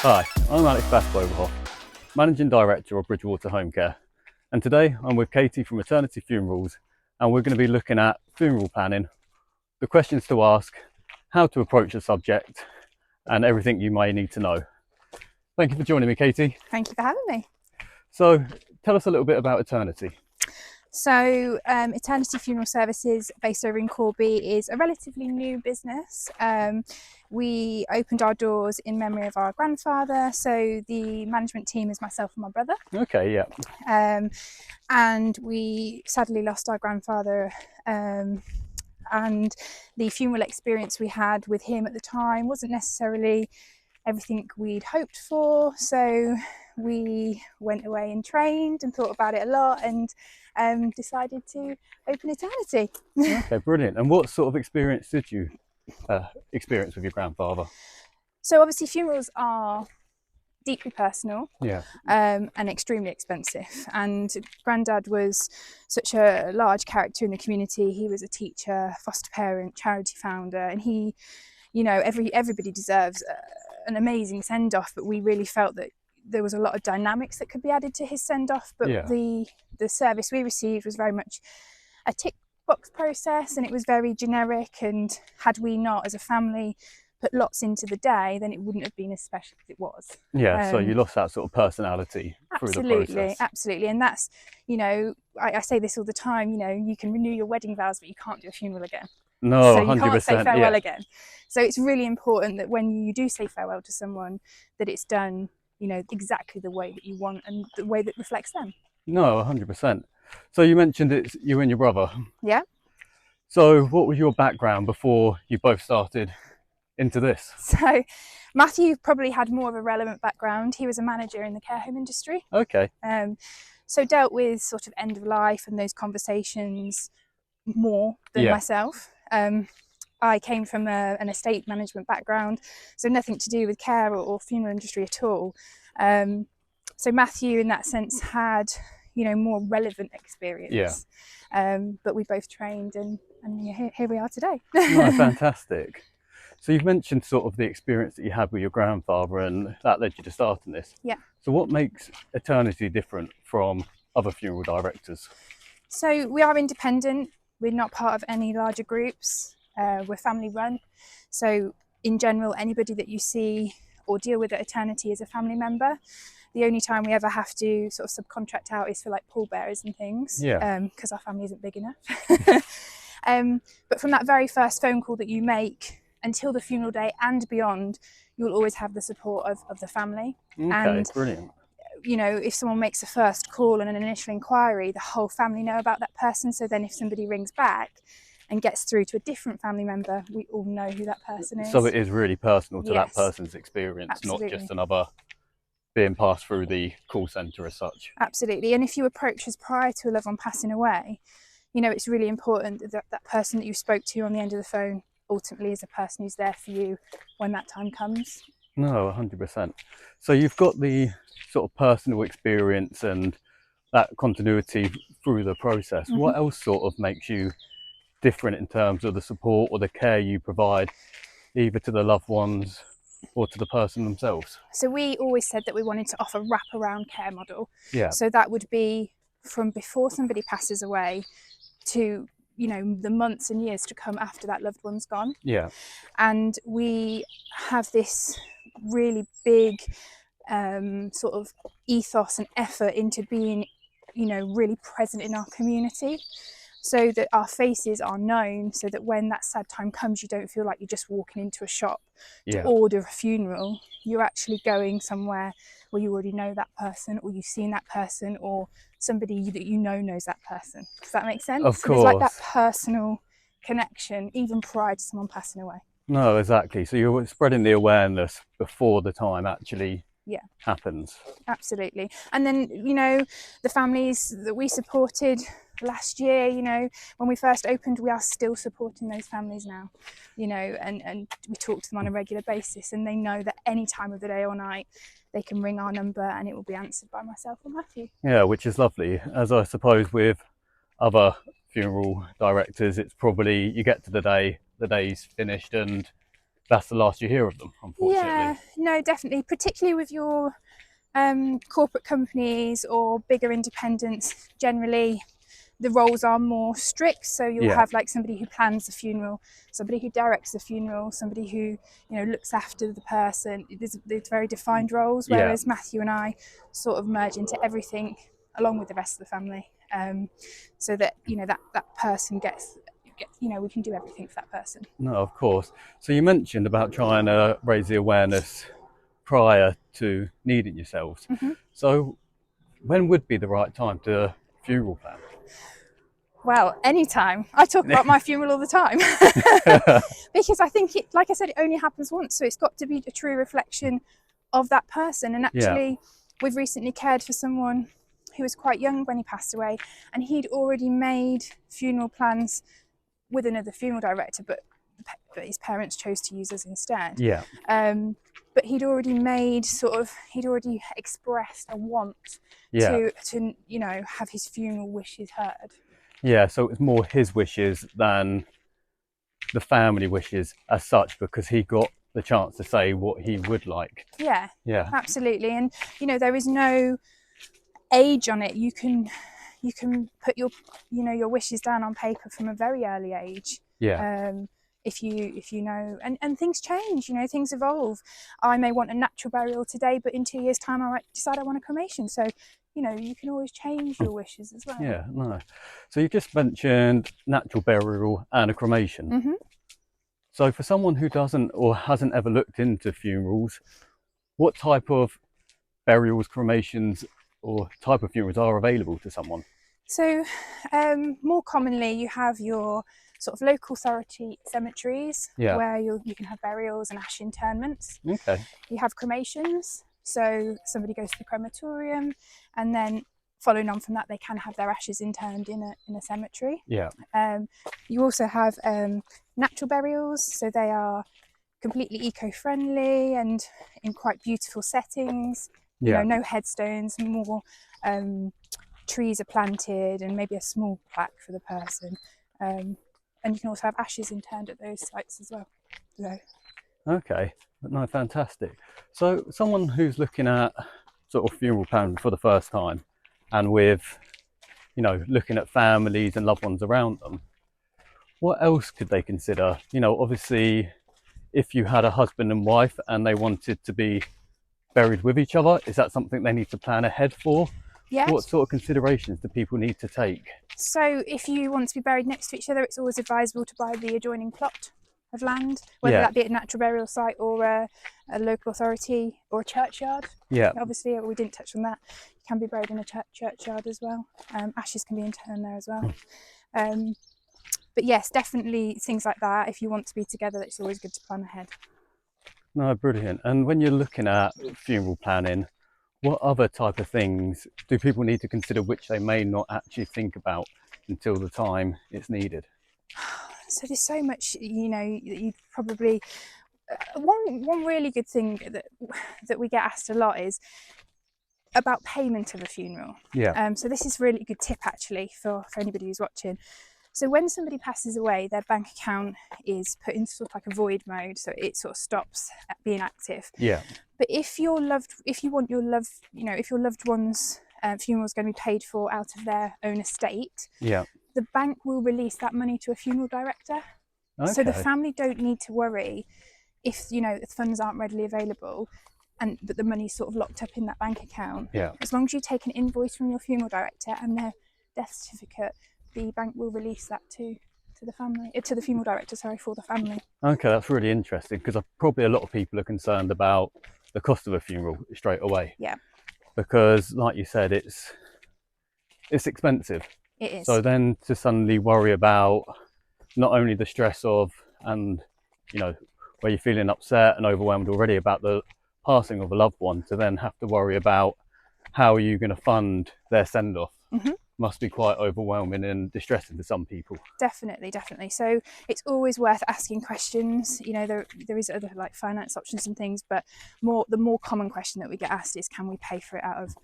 Hi, I'm Alex Bast-Boverhoff, Managing Director of Bridgewater Home Care, and today I'm with Katie from Eternity Funerals, and we're going to be looking at funeral planning, the questions to ask, how to approach the subject, and everything you may need to know. Thank you for joining me, Katie. Thank you for having me. So, tell us a little bit about Eternity. So Eternity Funeral Services, based over in Corby, is a relatively new business. We opened our doors in memory of our grandfather, so the management team is myself and my brother. Okay, yeah. And we sadly lost our grandfather, and the funeral experience we had with him at the time wasn't necessarily everything we'd hoped for, so we went away and trained and thought about it a lot and decided to open Eternity. Okay, brilliant. And what sort of experience did you experience with your grandfather? So obviously funerals are deeply personal, Yeah, and extremely expensive, and Grandad was such a large character in the community. He was a teacher, foster parent, charity founder, and he, you know, everybody deserves an amazing send-off, but we really felt that there was a lot of dynamics that could be added to his send-off, but yeah. the service we received was very much a tick box process, and it was very generic, and had we not as a family put lots into the day, then it wouldn't have been as special as it was. Yeah, so you lost that sort of personality through the process. Absolutely. And that's, you know, I say this all the time, you know, you can renew your wedding vows, but you can't do a funeral again. No, so you 100%, can't say farewell yeah. again. So it's really important that when you do say farewell to someone, that it's done, you know, exactly the way that you want and the way that reflects them. No, 100%. So you mentioned it's you and your brother. Yeah. So what was your background before you both started into this? So Matthew probably had more of a relevant background. He was a manager in the care home industry. Okay. So dealt with sort of end of life and those conversations more than myself. I came from an estate management background, so nothing to do with care or funeral industry at all. So Matthew, in that sense, had, you know, more relevant experience. But we both trained, and here we are today. No, fantastic. So you've mentioned sort of the experience that you had with your grandfather, and that led you to starting this. Yeah. So what makes Eternity different from other funeral directors? So we are independent. We're not part of any larger groups. We're family run. So in general, anybody that you see or deal with at Eternity is a family member. The only time we ever have to sort of subcontract out is for like pallbearers and things, because our family isn't big enough. But from that very first phone call that you make until the funeral day and beyond, you'll always have the support of the family. Okay, and brilliant. You know, if someone makes a first call and an initial inquiry, the whole family know about that person. So then if somebody rings back and gets through to a different family member, we all know who that person is. So it is really personal to that person's experience, absolutely. Not just another being passed through the call centre as such. Absolutely. And if you approach us prior to a loved one passing away, you know, it's really important that that person that you spoke to on the end of the phone ultimately is a person who's there for you when that time comes. No, 100%. So you've got the sort of personal experience and that continuity through the process. Mm-hmm. What else sort of makes you different in terms of the support or the care you provide, either to the loved ones or to the person themselves? So we always said that we wanted to offer wraparound care model. Yeah. So that would be from before somebody passes away to, you know, the months and years to come after that loved one's gone. Yeah. And we have this really big sort of ethos and effort into being, you know, really present in our community, so that our faces are known, so that when that sad time comes, you don't feel like you're just walking into a shop to order a funeral. You're actually going somewhere where you already know that person, or you've seen that person, or somebody that you know knows that person. Does that make sense? Of course. So there's like that personal connection even prior to someone passing away. No, exactly. So you're spreading the awareness before the time actually happens. Absolutely. And then, you know, the families that we supported last year, you know, when we first opened, we are still supporting those families now, you know, and we talk to them on a regular basis, and they know that any time of the day or night they can ring our number and it will be answered by myself or Matthew. Yeah, which is lovely. As I suppose with other funeral directors, it's probably you get to the day's finished and that's the last you hear of them, unfortunately. Yeah, no, definitely, particularly with your corporate companies or bigger independents. Generally, the roles are more strict, so you'll Yeah. have like somebody who plans the funeral, somebody who directs the funeral, somebody who looks after the person. There's very defined roles, Yeah. whereas Matthew and I sort of merge into everything along with the rest of the family, so that that person gets we can do everything for that person. No, of course. So you mentioned about trying to raise the awareness prior to needing yourselves. Mm-hmm. So when would be the right time to funeral plan? Well, anytime. I talk about my funeral all the time because I think it, like I said, it only happens once, so it's got to be a true reflection of that person. And actually, we've recently cared for someone who was quite young when he passed away, and he'd already made funeral plans with another funeral director, but his parents chose to use us instead. Yeah. But he'd already expressed a want Yeah. to have his funeral wishes heard. Yeah, so it's more his wishes than the family wishes as such, because he got the chance to say what he would like. Yeah, Yeah. absolutely. And there is no age on it. You can put your wishes down on paper from a very early age. Yeah. If you know, and things change, things evolve. I may want a natural burial today, but in 2 years' time I might decide I want a cremation. So you can always change your wishes as well. Yeah, no. So you just mentioned natural burial and a cremation. Mm-hmm. So for someone who doesn't or hasn't ever looked into funerals, what type of burials, cremations, or type of funerals are available to someone? So more commonly you have your sort of local authority cemeteries, Yeah. where you can have burials and ash interments. Okay. You have cremations, so somebody goes to the crematorium, and then following on from that they can have their ashes interned in a cemetery. Yeah. You also have natural burials, so they are completely eco-friendly and in quite beautiful settings. Yeah. No headstones, more trees are planted and maybe a small plaque for the person. And you can also have ashes interned at those sites as well. So. Okay. No, fantastic. So someone who's looking at sort of funeral planning for the first time, and with looking at families and loved ones around them, what else could they consider? Obviously, if you had a husband and wife and they wanted to be buried with each other, is that something they need to plan ahead for? Yes. What sort of considerations do people need to take? So if you want to be buried next to each other, it's always advisable to buy the adjoining plot of land, whether that be at a natural burial site or a local authority or a churchyard. Yeah. Obviously, we didn't touch on that. You can be buried in a churchyard as well. Ashes can be interned there as well. But yes, definitely things like that. If you want to be together, it's always good to plan ahead. No, brilliant. And when you're looking at funeral planning, what other type of things do people need to consider which they may not actually think about until the time it's needed? So there's so much, you probably one really good thing that we get asked a lot is about payment of a funeral. Yeah. So this is a really good tip actually for anybody who's watching. So when somebody passes away, their bank account is put into sort of like a void mode, so it sort of stops being active. Yeah. But if your loved one's funeral is going to be paid for out of their own estate, Yeah. the bank will release that money to a funeral director. Okay. So the family don't need to worry if the funds aren't readily available, but the money's sort of locked up in that bank account. Yeah. As long as you take an invoice from your funeral director and their death certificate, the bank will release that to the funeral director, for the family. Okay, that's really interesting, because probably a lot of people are concerned about the cost of a funeral straight away. Yeah. Because, like you said, it's expensive. It is. So then to suddenly worry about not only the stress of, and where you're feeling upset and overwhelmed already about the passing of a loved one, to then have to worry about how are you going to fund their send-off, must be quite overwhelming and distressing for some people. Definitely. So it's always worth asking questions. There is other like finance options and things, but the more common question that we get asked is, can we pay for it out of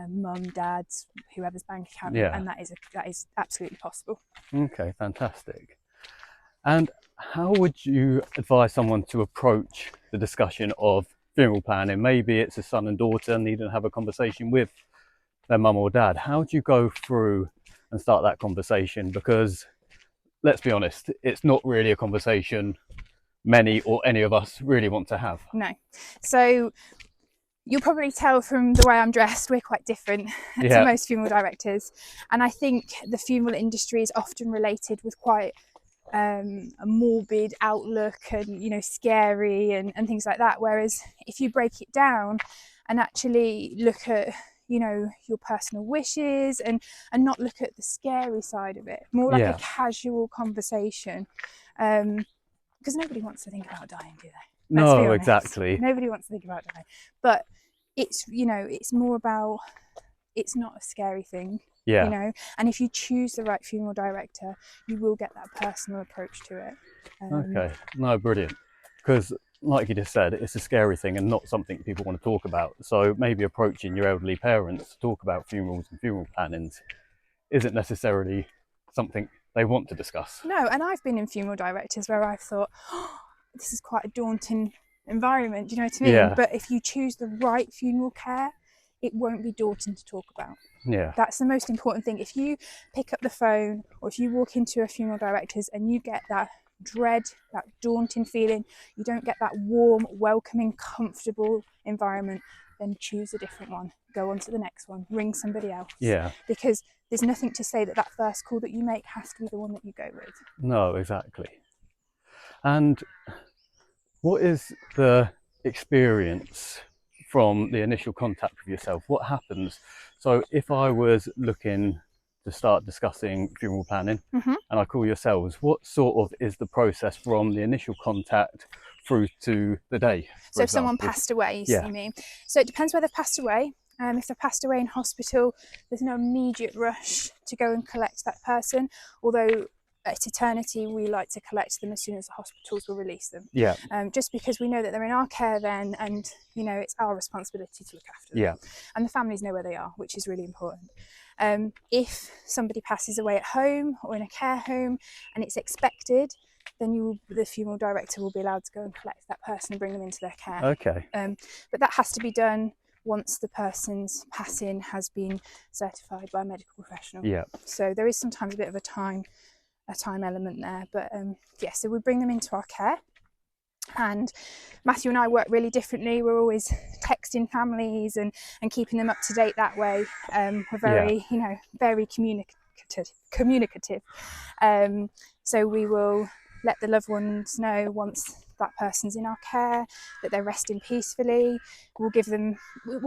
mum, dad's, whoever's bank account? Yeah. And that is absolutely possible. Okay, fantastic. And how would you advise someone to approach the discussion of funeral planning? Maybe it's a son and daughter needing to have a conversation with their mum or dad. How do you go through and start that conversation? Because let's be honest, it's not really a conversation many or any of us really want to have. No. So you'll probably tell from the way I'm dressed, we're quite different to most funeral directors. And I think the funeral industry is often related with quite a morbid outlook and, you know, scary and things like that. Whereas if you break it down and actually look at, you know, your personal wishes and not look at the scary side of it, more like a casual conversation. Because nobody wants to think about dying, do they? Let's be honest. Exactly. Nobody wants to think about dying. But it's, you know, it's more about, it's not a scary thing, you know, and if you choose the right funeral director, you will get that personal approach to it. Okay, no, brilliant. Because like you just said, it's a scary thing and not something people want to talk about. So maybe approaching your elderly parents to talk about funerals and funeral plannings isn't necessarily something they want to discuss. No, and I've been in funeral directors where I've thought, oh, this is quite a daunting environment, do you know what I mean? Yeah. But if you choose the right funeral care, it won't be daunting to talk about. Yeah. That's the most important thing. If you pick up the phone or if you walk into a funeral director's and you get that dread, that daunting feeling, you don't get that warm, welcoming, comfortable environment, then choose a different one. Go on to the next one. Ring somebody else. Yeah. Because there's nothing to say that that first call that you make has to be the one that you go with. No, exactly. And what is the experience from the initial contact with yourself? What happens? So if I was looking to start discussing funeral planning and I call yourselves, what sort of is the process from the initial contact through to the day? So if someone passed away, you mean? So it depends where they've passed away. If they've passed away in hospital, there's no immediate rush to go and collect that person, although at Eternity we like to collect them as soon as the hospitals will release them. Just because we know that they're in our care then, and you know it's our responsibility to look after them. And the families know where they are, which is really important. If somebody passes away at home or in a care home and it's expected, then the funeral director will be allowed to go and collect that person and bring them into their care. Okay. But that has to be done once the person's passing has been certified by a medical professional. So there is sometimes a bit of a time element there, but so we bring them into our care. And Matthew and I work really differently. We're always texting families and keeping them up to date that way. We're very, you know, very communicative. So we will let the loved ones know once that person's in our care that they're resting peacefully. We'll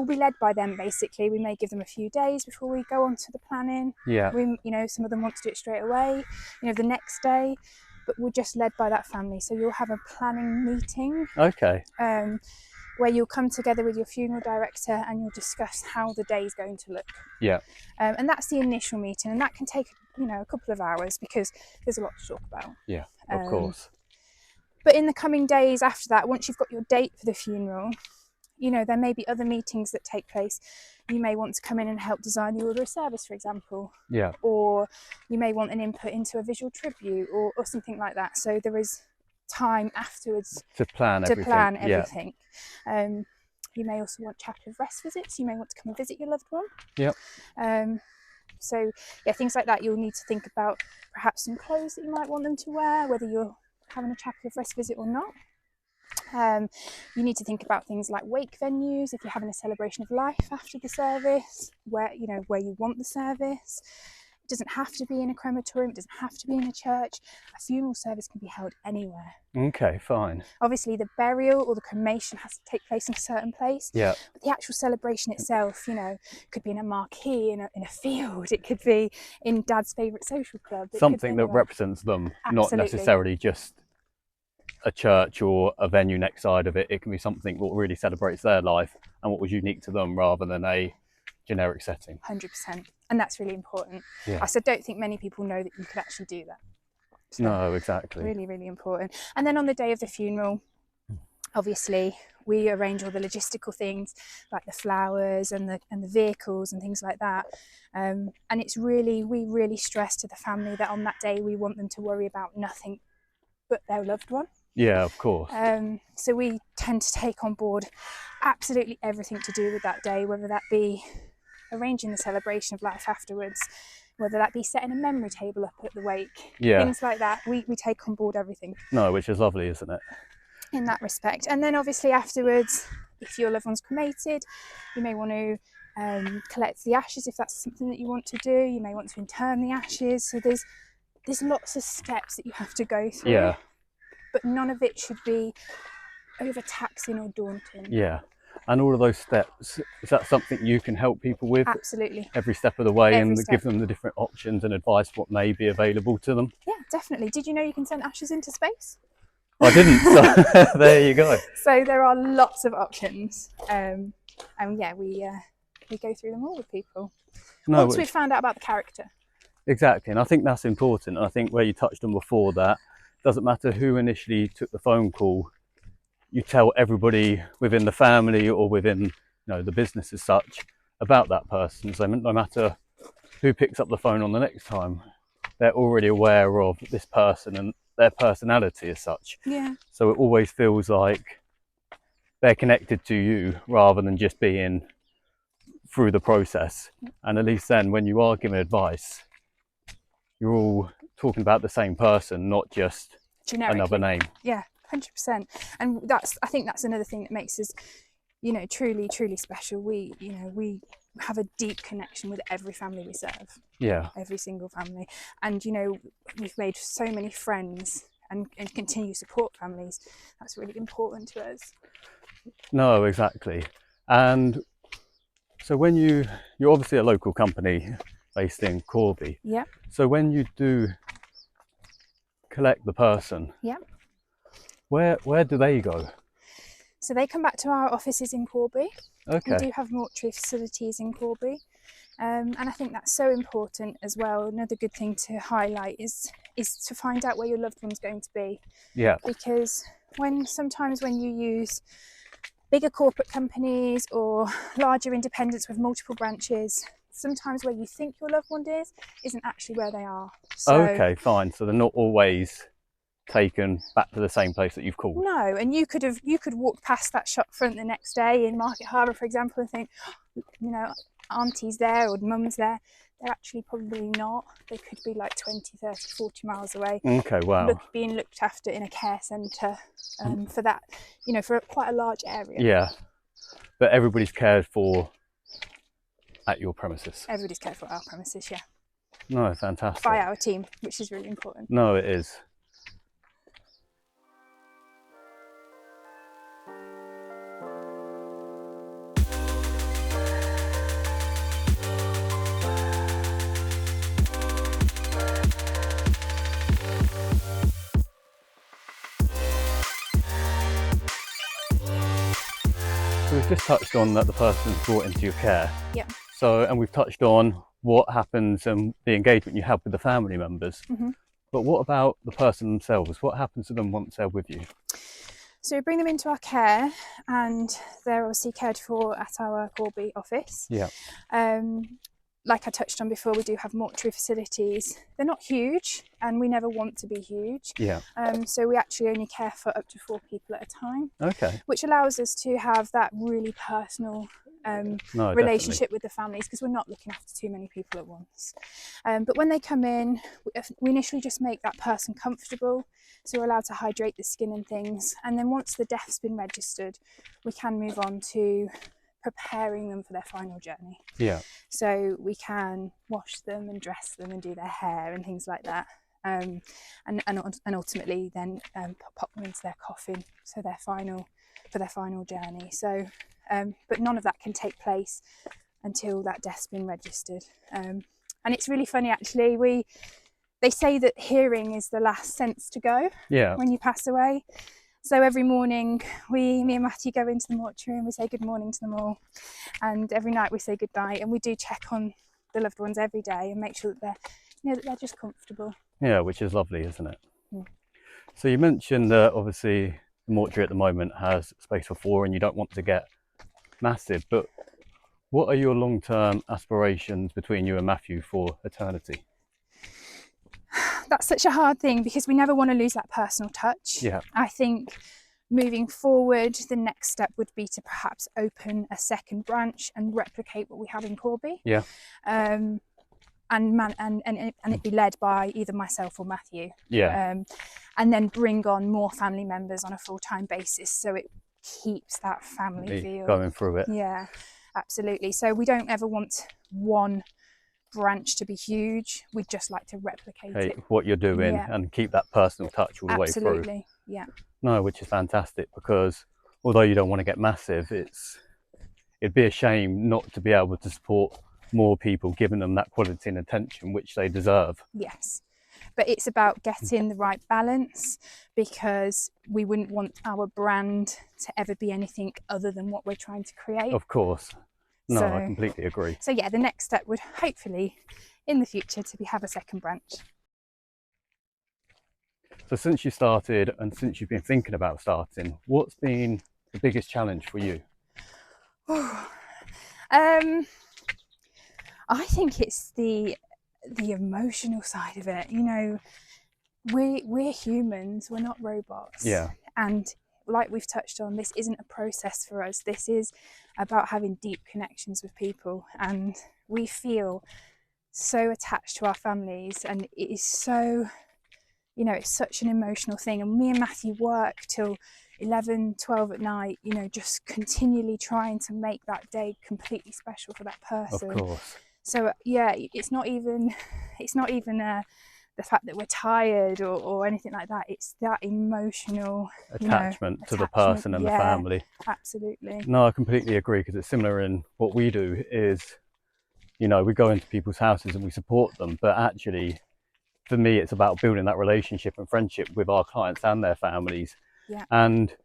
be led by them basically. We may give them a few days before we go on to the planning. You know, some of them want to do it straight away, you know, the next day, but we're just led by that family. So you'll have a planning meeting. Where you'll come together with your funeral director and you'll discuss how the day is going to look. And that's the initial meeting, and that can take, you know, a couple of hours because there's a lot to talk about. Of course. But in the coming days after that, once you've got your date for the funeral, you know, there may be other meetings that take place. You may want to come in and help design the order of service, for example. Or you may want an input into a visual tribute or something like that. So there is time afterwards to plan everything. You may also want chapel of rest visits. You may want to come and visit your loved one. So things like that. You'll need to think about perhaps some clothes that you might want them to wear, whether you're having a chapel of rest visit or not. You need to think about things like wake venues, if you're having a celebration of life after the service, where you want the service. It doesn't have to be in a crematorium, it doesn't have to be in a church. A funeral service can be held anywhere. Okay, fine. Obviously the burial or the cremation has to take place in a certain place. But the actual celebration itself, you know, could be in a marquee, in a field, it could be in Dad's favourite social club. Something that represents them, not necessarily just a church or a venue next side of it. It can be something that really celebrates their life and what was unique to them rather than a generic setting. 100%. And that's really important. I don't think many people know that you could actually do that. So no, exactly. Really, really important. And then on the day of the funeral, obviously we arrange all the logistical things like the flowers and the vehicles and things like that. And we really stress to the family that on that day we want them to worry about nothing but their loved one. Yeah, of course. So we tend to take on board absolutely everything to do with that day, whether that be arranging the celebration of life afterwards, whether that be setting a memory table up at the wake, things like that. We take on board everything. No, which is lovely, isn't it? In that respect. And then obviously afterwards, if your loved one's cremated, you may want to collect the ashes if that's something that you want to do. You may want to intern the ashes. So there's lots of steps that you have to go through. Yeah. But none of it should be overtaxing or daunting. Yeah. And all of those steps, is that something you can help people with? Absolutely. Every step of the way, Every and step. give them the different options and advice what may be available to them? Yeah, definitely. Did you know you can send ashes into space? I didn't, so there you go. So there are lots of options. And yeah, we go through them all with people. Once we've found out about the character. Exactly, and I think that's important. And I think where you touched on before, that doesn't matter who initially took the phone call, you tell everybody within the family or within the business as such about that person. So no matter who picks up the phone on the next time, they're already aware of this person and their personality as such. Yeah. So it always feels like they're connected to you rather than just being through the process. And at least then when you are giving advice, you're all talking about the same person, not just another name. Yeah, 100%. And I think that's another thing that makes us, truly, truly special. We have a deep connection with every family we serve. Yeah. Every single family. And, we've made so many friends and continue to support families. That's really important to us. No, exactly. And so when you're obviously a local company based in Corby. Yeah. So when you do collect the person, yeah, where do they go? So they come back to our offices in Corby. Okay. We do have mortuary facilities in Corby. And I think that's so important as well. Another good thing to highlight is to find out where your loved one's going to be. Yeah. Because sometimes when you use bigger corporate companies or larger independents with multiple branches, sometimes where you think your loved one is isn't actually where they are. So, okay, fine. So they're not always taken back to the same place that you've called. No, and you could walk past that shop front the next day in Market Harbour, for example, and think, auntie's there or mum's there. They're actually probably not. They could be like 20, 30, 40 miles away. Okay, wow. Being looked after in a care centre for that, for quite a large area. Yeah, but everybody's cared for at your premises. Everybody's cared for at our premises, yeah. No, fantastic. By our team, which is really important. No, it is. So we've just touched on that the person's brought into your care. Yeah. So, and we've touched on what happens and the engagement you have with the family members. Mm-hmm. But what about the person themselves? What happens to them once they're with you? So we bring them into our care, and they're obviously cared for at our Corby office. Yeah. Like I touched on before, we do have mortuary facilities. They're not huge, and we never want to be huge. Yeah. So we actually only care for up to 4 people at a time. Okay. Which allows us to have that really personal relationship with the families, because we're not looking after too many people at once. But when they come in, we initially just make that person comfortable. So we're allowed to hydrate the skin and things. And then once the death's been registered, we can move on to preparing them for their final journey. Yeah. So we can wash them and dress them and do their hair and things like that. And ultimately then pop them into their coffin for their final journey. So but none of that can take place until that death's been registered. And it's really funny actually, they say that hearing is the last sense to go. Yeah. When you pass away. So every morning, me and Matthew go into the mortuary and we say good morning to them all. And every night we say goodnight, and we do check on the loved ones every day and make sure that they're just comfortable. Yeah, which is lovely, isn't it? Mm. So you mentioned that obviously the mortuary at the moment has space for 4 and you don't want to get massive, but what are your long-term aspirations between you and Matthew for eternity? that's such a hard thing because we never want to lose that personal touch. Yeah. I think moving forward, the next step would be to perhaps open a second branch and replicate what we have in Corby. Yeah. And it be led by either myself or Matthew. Yeah. And then bring on more family members on a full-time basis, so it keeps that family feel going through it. Yeah, absolutely. So we don't ever want one branch to be huge. We'd just like to replicate it. What you're doing, Yeah. and keep that personal touch all the way through. Absolutely, yeah. No, which is fantastic, because although you don't want to get massive, it'd be a shame not to be able to support more people, giving them that quality and attention which they deserve. Yes, but it's about getting the right balance, because we wouldn't want our brand to ever be anything other than what we're trying to create. Of course. No, I completely agree. So yeah, the next step would hopefully in the future to have a second branch. So since you started, and since you've been thinking about starting, what's been the biggest challenge for you? I think it's the emotional side of it. You know, we're humans, we're not robots. Yeah. And like we've touched on, this isn't a process for us. This is about having deep connections with people, and we feel so attached to our families, and it is so, you know, it's such an emotional thing. And me and Matthew work till 11, 12 at night, you know, just continually trying to make that day completely special for that person. Of course. So yeah, it's not even the fact that we're tired or anything like that. It's that emotional attachment to the person and the family. Absolutely. No, I completely agree, because it's similar in what we do is, you know, we go into people's houses and we support them, but actually for me it's about building that relationship and friendship with our clients and their families. Yeah. And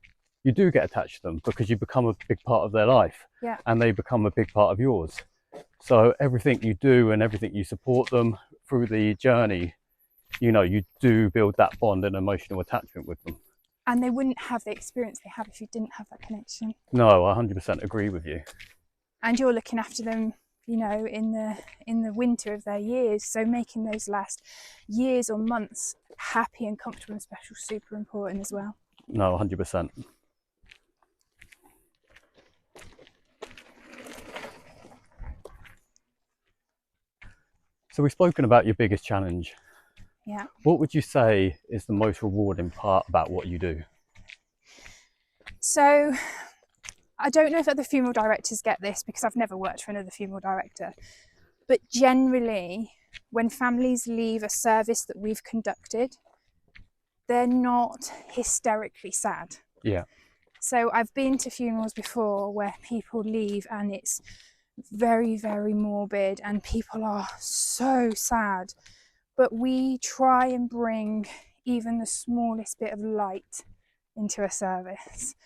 you do get attached to them because you become a big part of their life. Yeah. And they become a big part of yours. So everything you do and everything you support them through the journey, you know, you do build that bond and emotional attachment with them. And they wouldn't have the experience they have if you didn't have that connection. No, I 100% agree with you. And you're looking after them, you know, in the winter of their years. So making those last years or months happy and comfortable and special, super important as well. No, 100%. So we've spoken about your biggest challenge. Yeah. What would you say is the most rewarding part about what you do? So I don't know if other funeral directors get this, because I've never worked for another funeral director, but generally when families leave a service that we've conducted, they're not hysterically sad. Yeah. So I've been to funerals before where people leave and it's very, very morbid and people are so sad, but we try and bring even the smallest bit of light into a service.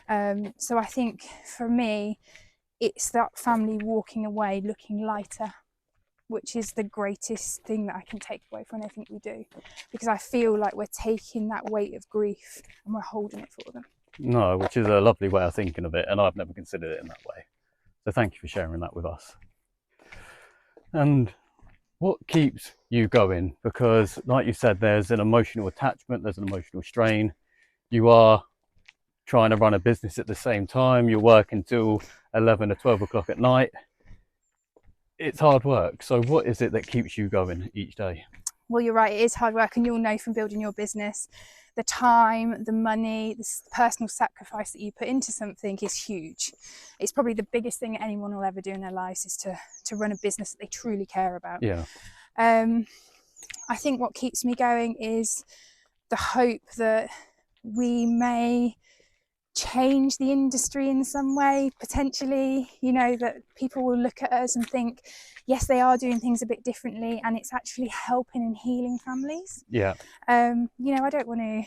So I think for me, it's that family walking away looking lighter, which is the greatest thing that I can take away from anything we do, because I feel like we're taking that weight of grief and we're holding it for them. No, which is a lovely way of thinking of it, and I've never considered it in that way. So thank you for sharing that with us. And what keeps you going? Because like you said, there's an emotional attachment, there's an emotional strain. You are trying to run a business at the same time. You're working till 11 or 12 o'clock at night. It's hard work. So what is it that keeps you going each day? Well, you're right, it is hard work, and you'll know from building your business, the time, the money, the personal sacrifice that you put into something is huge. It's probably the biggest thing anyone will ever do in their lives, is to run a business that they truly care about. Yeah. I think what keeps me going is the hope that we may change the industry in some way, potentially, you know, that people will look at us and think, yes, they are doing things a bit differently and it's actually helping and healing families. Yeah. You know, I don't want to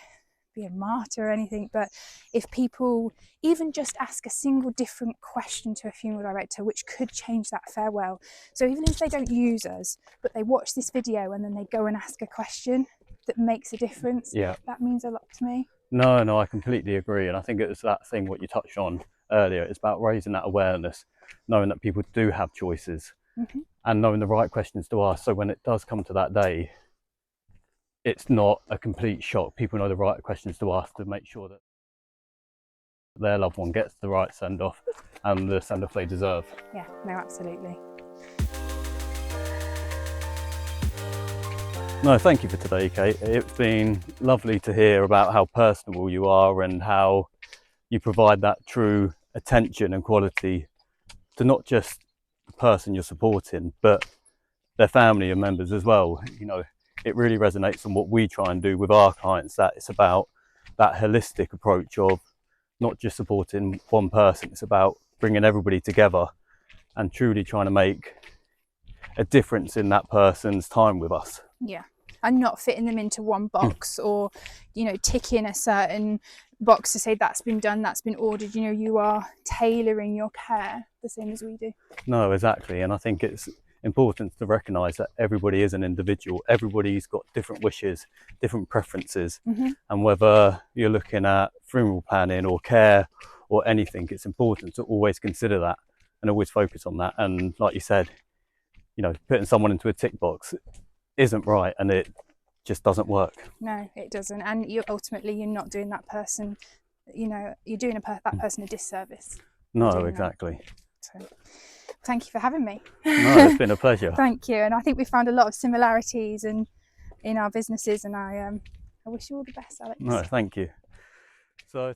be a martyr or anything, but if people even just ask a single different question to a funeral director, which could change that farewell. So even if they don't use us, but they watch this video and then they go and ask a question that makes a difference, Yeah, that means a lot to me. No, I completely agree. And I think it's that thing what you touched on earlier. It's about raising that awareness, knowing that people do have choices, and knowing the right questions to ask. So when it does come to that day, it's not a complete shock. People know the right questions to ask to make sure that their loved one gets the right send-off and the send-off they deserve. Yeah, no, absolutely. No, thank you for today, Kate. It's been lovely to hear about how personable you are and how you provide that true attention and quality to not just the person you're supporting, but their family and members as well. You know, it really resonates on what we try and do with our clients, that it's about that holistic approach of not just supporting one person, it's about bringing everybody together and truly trying to make a difference in that person's time with us. Yeah, and not fitting them into one box or, you know, ticking a certain box to say that's been done, that's been ordered. You know, you are tailoring your care the same as we do. No, exactly. And I think it's important to recognise that everybody is an individual. Everybody's got different wishes, different preferences. And whether you're looking at funeral planning or care or anything, it's important to always consider that and always focus on that. And like you said, you know, putting someone into a tick box isn't right, and it just doesn't work. No, it doesn't. And you ultimately, you're not doing that person, you know, you're doing that person a disservice. No, exactly. So, thank you for having me. No, it's been a pleasure. Thank you. And I think we found a lot of similarities in our businesses, and I wish you all the best, Alex. No, thank you. So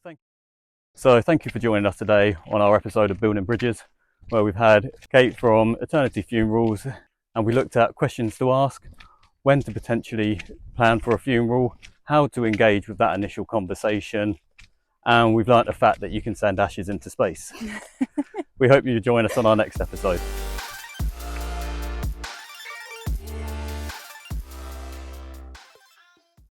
thank you for joining us today on our episode of Building Bridges, where we've had Kate from Eternity Funerals, and we looked at questions to ask, when to potentially plan for a funeral, how to engage with that initial conversation, and we've learnt the fact that you can send ashes into space. We hope you join us on our next episode.